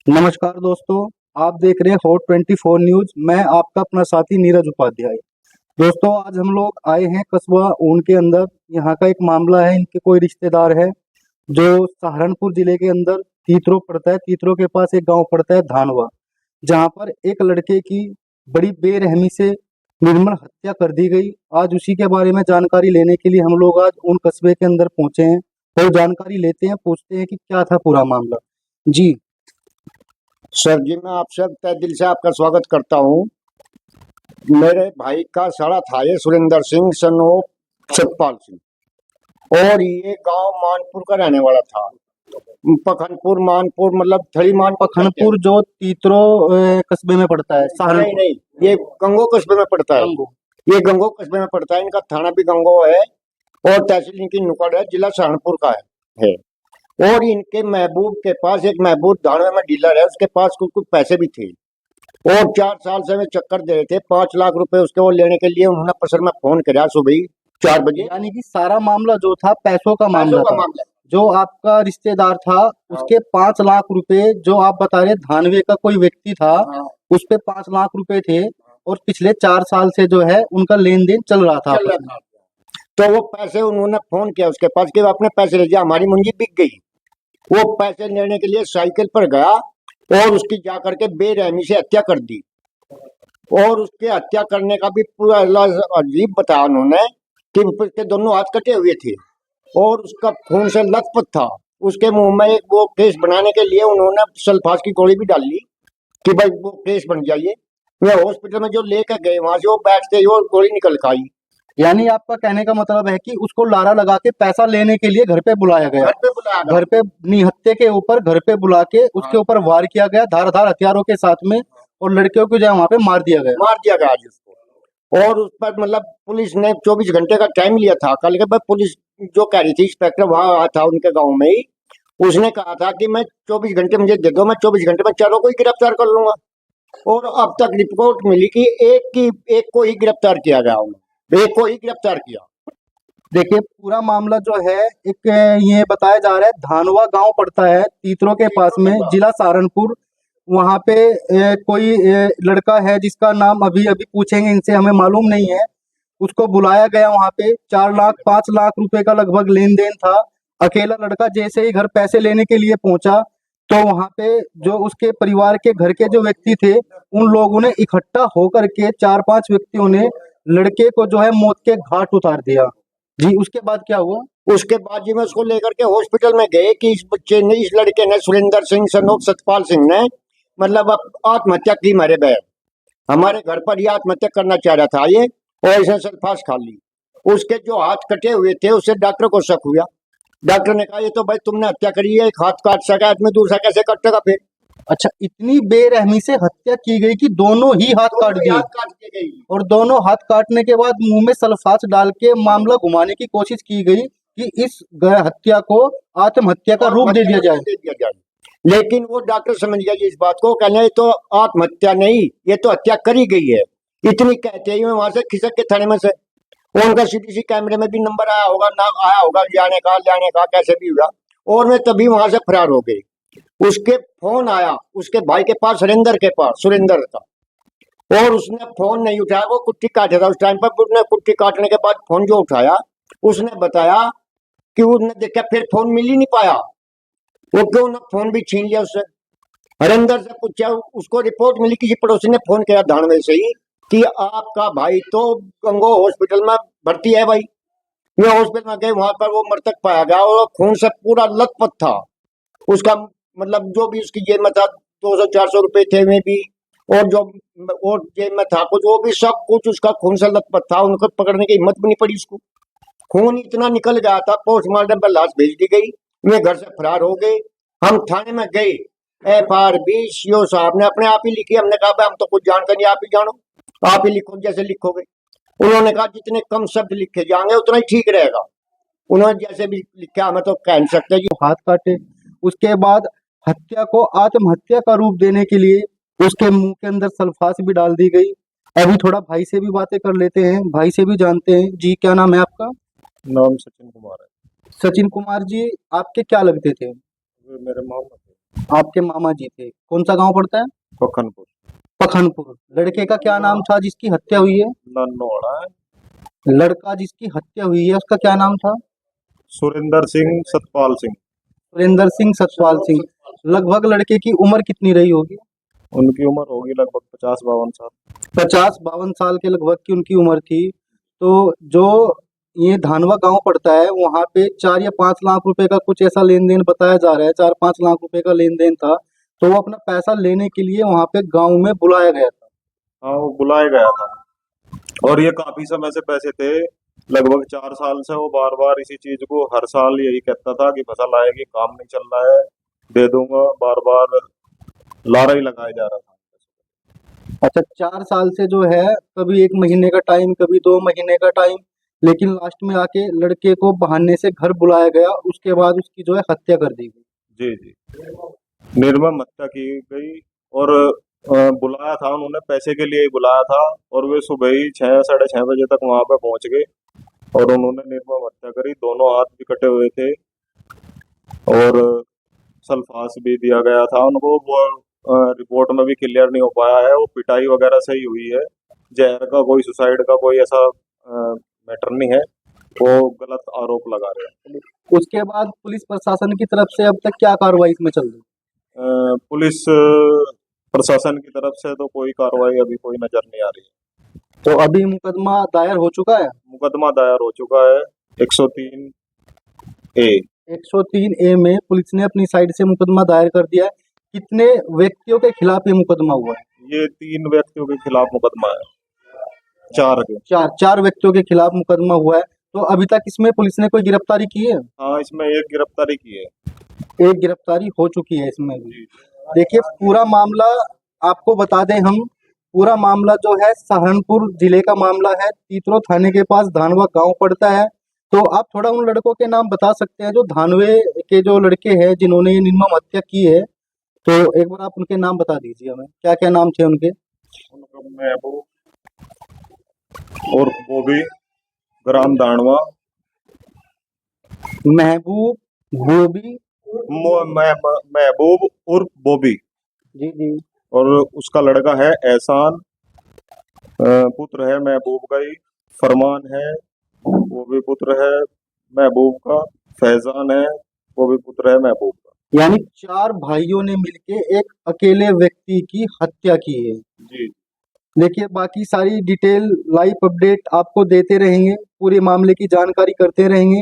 नमस्कार दोस्तों, आप देख रहे हैं हॉट 24 न्यूज। मैं आपका अपना साथी नीरज उपाध्याय। दोस्तों, आज हम लोग आए हैं कस्बा ऊन के अंदर। यहाँ का एक मामला है, इनके कोई रिश्तेदार है जो सहारनपुर जिले के अंदर तीतरो पड़ता है। तीतरो के पास एक गांव पड़ता है धानवा, जहाँ पर एक लड़के की बड़ी बेरहमी से निर्मम हत्या कर दी गई। आज उसी के बारे में जानकारी लेने के लिए हम लोग आज उन कस्बे के अंदर पहुंचे हैं और जानकारी लेते हैं, पूछते हैं कि क्या था पूरा मामला। जी सर जी, मैं आपसे तहे दिल से आपका स्वागत करता हूँ। मेरे भाई का सड़ा था ये सुरेंद्र सिंह सन ऑफ सतपाल सिंह, और ये गांव मानपुर का रहने वाला था। पखनपुर मानपुर मतलब थड़ी मानपुर पखनपुर जो तीतरो कस्बे में पड़ता है। नहीं सहारनपुर नहीं, ये गंगो कस्बे में पड़ता है। गंगो। ये गंगो कस्बे में पड़ता है। इनका थाना भी गंगो है और तहसील इनकी नुकड़ है, जिला सहारनपुर का है। और इनके महबूब के पास एक महबूब धानवे में डीलर है, उसके पास कुछ पैसे भी थे और 4 साल से वे चक्कर दे रहे थे। 5 लाख रुपए उसके वो लेने के लिए उन्होंने पसर में फोन किया सुबह ही 4 बजे। यानी कि सारा मामला जो था पैसों का मामला था। मामला जो आपका रिश्तेदार था उसके 5 लाख रुपए, जो आप बता रहे धानवे का कोई व्यक्ति था, उस पे 5 लाख रुपए थे और पिछले 4 साल से जो है उनका लेन देन चल रहा था। तो वो पैसे उन्होंने फोन किया उसके पास कि अपने पैसे ले जा, हमारी मुंजी बिक गई। वो पैसे लेने के लिए साइकिल पर गया और उसकी जाकर के बेरहमी से हत्या कर दी। और उसके हत्या करने का भी पूरा अजीब बताया उन्होंने कि उसके दोनों हाथ कटे हुए थे और उसका खून से लथपथ था। उसके मुंह में एक वो केस बनाने के लिए उन्होंने सल्फास की गोली भी डाल ली कि भाई वो केस बन जाइए। वे हॉस्पिटल में जो लेकर गए वहां से वो बैठते ही वो गोली निकल खाई। यानी आपका कहने का मतलब है कि उसको लारा लगा के पैसा लेने के लिए घर पे बुलाया गया। घर पे निहत्थे के ऊपर घर पे बुला के उसके ऊपर वार किया गया धारदार हथियारों के साथ में, और लड़कियों को जो वहां पे मार दिया गया आज उसको। और उस पर मतलब पुलिस ने 24 घंटे का टाइम लिया था। कल के बाद पुलिस जो कह रही थी, इंस्पेक्टर वहां आया था उनके गाँव में ही, उसने कहा था कि मैं 24 घंटे मुझे दे दो, मैं 24 घंटे में चारों को ही गिरफ्तार कर लूंगा। और अब तक रिपोर्ट मिली कि एक को ही गिरफ्तार किया गया, एक को ही गिरफ्तार किया। देखिए, पूरा मामला जो है एक ये बताया जा रहा है धानवा गांव पड़ता है तीतरो के पास में, जिला सहारनपुर। वहां पे कोई लड़का है जिसका नाम अभी पूछेंगे इनसे, हमें मालूम नहीं है। उसको बुलाया गया वहां पे 4 लाख 5 लाख रुपए का लगभग लेन देन था। अकेला लड़का जैसे ही घर पैसे लेने के लिए पहुंचा तो वहां पे जो उसके परिवार के घर के जो व्यक्ति थे, उन लोगों ने इकट्ठा होकर के 4-5 व्यक्तियों ने लड़के को जो है मौत के घाट उतार दिया। जी, उसके बाद क्या हुआ? उसके बाद जी मैं उसको लेकर के हॉस्पिटल में गए कि इस बच्चे ने, इस लड़के ने, सुरेंद्र सिंह सन ऑफ सतपाल सिंह ने मतलब आत्महत्या की। मेरे बहन हमारे घर पर ही आत्महत्या करना चाह रहा था ये, और इसने सल्फास खा ली। उसके जो हाथ कटे हुए थे उससे डॉक्टर को शक हुआ। डॉक्टर ने कहा ये तो भाई तुमने हत्या करी है, एक हाथ काट सका आदमी, दूसरा कैसे कटेगा फिर। अच्छा, इतनी बेरहमी से हत्या की गई कि दोनों ही हाथ काट दिए, और दोनों हाथ काटने के बाद मुंह में सल्फास डाल के मामला घुमाने की कोशिश की गई कि इस हत्या को आत्महत्या का रूप दे दिया जाए। लेकिन वो डॉक्टर समझ गया इस बात को, कहने ये तो आत्महत्या नहीं, ये तो हत्या करी गई है। इतनी कहते ही वहां से खिसक के थाने में से उनका सीटीसी कैमरे में भी नंबर आया होगा, ना आया होगा, जाने का कैसे भी हुआ, और मैं तभी वहां से फरार हो गई। उसके फोन आया उसके भाई के पास, सुरेंद्र का, और उसने फोन नहीं उठाया। वो कुट्टी काटा था उस टाइम पर। उसने कुट्टी काटने के बाद फोन जो उठाया, उसने बताया कि उसने देखा फिर फोन मिल ही नहीं पाया। वो क्यों ना फोन भी छीन लिया उससे। हरिंदर से पूछा, उसको रिपोर्ट मिली, किसी पड़ोसी ने फोन किया धानवे से ही कि आपका भाई तो गंगो हॉस्पिटल में भर्ती है भाई। वे हॉस्पिटल में गए, वहां पर वो मृतक पाया गया और खून से पूरा लथपथ था। उसका मतलब जो भी उसकी जेब में था 200-400 रुपए थे में भी, और जो और जेब में था कुछ, वो भी सब कुछ उसका खून से लथपथ था। उनको पकड़ने की हिम्मत भी नहीं पड़ी उसको, खून इतना निकल गया था। पोस्टमार्टम पर लाश भेज दी गई, वे घर से फरार हो गए। हम थाने में गए, FRB CO साहब ने अपने आप ही लिखी। हमने कहा हम तो कुछ जानते नहीं, आप ही जानो, आप ही लिखो जैसे लिखोगे। उन्होंने कहा जितने कम शब्द लिखे जाएंगे उतना ही ठीक रहेगा। उन्होंने जैसे भी लिखा हमें तो कह नहीं सकते जी। हाथ काटे, उसके बाद हत्या को आत्महत्या का रूप देने के लिए उसके मुंह के अंदर सल्फास भी डाल दी गई। अभी थोड़ा भाई से भी बातें कर लेते हैं, भाई से भी जानते हैं। जी, क्या नाम है आपका? नाम सचिन कुमार है। सचिन कुमार जी, आपके क्या लगते थे? वो मेरे मामा थे। आपके मामा जी थे। कौन सा गांव पड़ता है? पखनपुर पखनपुर। लड़के का क्या नाम था जिसकी हत्या हुई है? नन्नोड़ा है। लड़का जिसकी हत्या हुई है उसका क्या नाम था? सुरेंद्र सिंह सतपाल सिंह। सुरेंद्र सिंह, सतपाल सिंह। लगभग लड़के की उम्र कितनी रही होगी? उनकी उम्र होगी लगभग 50-52 साल। 50-52 साल के लगभग की उनकी उम्र थी। तो जो ये धानवा गांव पड़ता है वहां पे 4 या 5 लाख रुपए का कुछ ऐसा लेन देन बताया जा रहा है, 4-5 लाख रुपए का लेन देन था। तो वो अपना पैसा लेने के लिए वहां पे गांव में बुलाया गया था। हाँ, वो बुलाया गया था और ये काफी समय से पैसे थे, लगभग 4 साल से वो बार बार इसी चीज को हर साल यही कहता था कि फसल आएगी, काम नहीं चल रहा है, दे दूंगा, बार बार लारा ही लगाया जा रहा था। अच्छा, 4 साल से जो है कभी 1 महीने का टाइम, कभी 2 महीने का टाइम, लेकिन लास्ट में आके लड़के को बहाने से घर बुलाया गया, उसके बाद उसकी जो है हत्या कर दी गई। जी जी, निर्मम हत्या की गई और बुलाया था उन्होंने, पैसे के लिए ही बुलाया था और वे सुबह ही 6-6:30 बजे तक वहां पे पहुंच गए और उन्होंने निर्मम हत्या करी। दोनों हाथ भी कटे हुए थे और सल्फास भी दिया गया था उनको। वो रिपोर्ट में भी क्लियर नहीं हो पाया है, वो पिटाई वगैरह से ही हुई है। जहर का कोई, सुसाइड का कोई ऐसा मैटर नहीं है, वो गलत आरोप लगा रहे हैं। उसके बाद पुलिस प्रशासन की तरफ से अब तक क्या कार्रवाई इसमें चल रही है? पुलिस प्रशासन की तरफ से तो कोई कार्रवाई अभी कोई नजर नहीं आ रही है। तो अभी मुकदमा दायर हो चुका है? मुकदमा दायर हो चुका है 103A। 103A में पुलिस ने अपनी साइड से मुकदमा दायर कर दिया है। कितने व्यक्तियों के खिलाफ ये मुकदमा हुआ है? ये 3 व्यक्तियों के खिलाफ मुकदमा है, 4 के। चार व्यक्तियों के खिलाफ मुकदमा हुआ है। तो अभी तक इसमें पुलिस ने कोई गिरफ्तारी की है? हाँ, इसमें एक गिरफ्तारी की है। एक गिरफ्तारी हो चुकी है इसमें भी। जी। देखिए, पूरा मामला आपको बता दें हम, पूरा मामला जो है सहारनपुर जिले का मामला है। तीतरो थाने के पास धानवा गांव पड़ता है। तो आप थोड़ा उन लड़कों के नाम बता सकते हैं जो धानवे के जो लड़के हैं जिन्होंने ये निर्मम हत्या की है? तो एक बार आप उनके नाम बता दीजिए हमें, क्या क्या नाम थे उनके? उनका महबूब और बॉबी, ग्राम दानवा। महबूब, बॉबी। महबूब और बॉबी। जी जी। और उसका लड़का है एहसान, पुत्र है महबूब का ही। फरमान है, वो भी पुत्र है महबूब का। फैजान है, वो भी पुत्र है महबूब का। यानी 4 भाइयों ने मिलके एक अकेले व्यक्ति की हत्या की है। जी। देखिए, बाकी सारी डिटेल लाइव अपडेट आपको देते रहेंगे, पूरे मामले की जानकारी करते रहेंगे।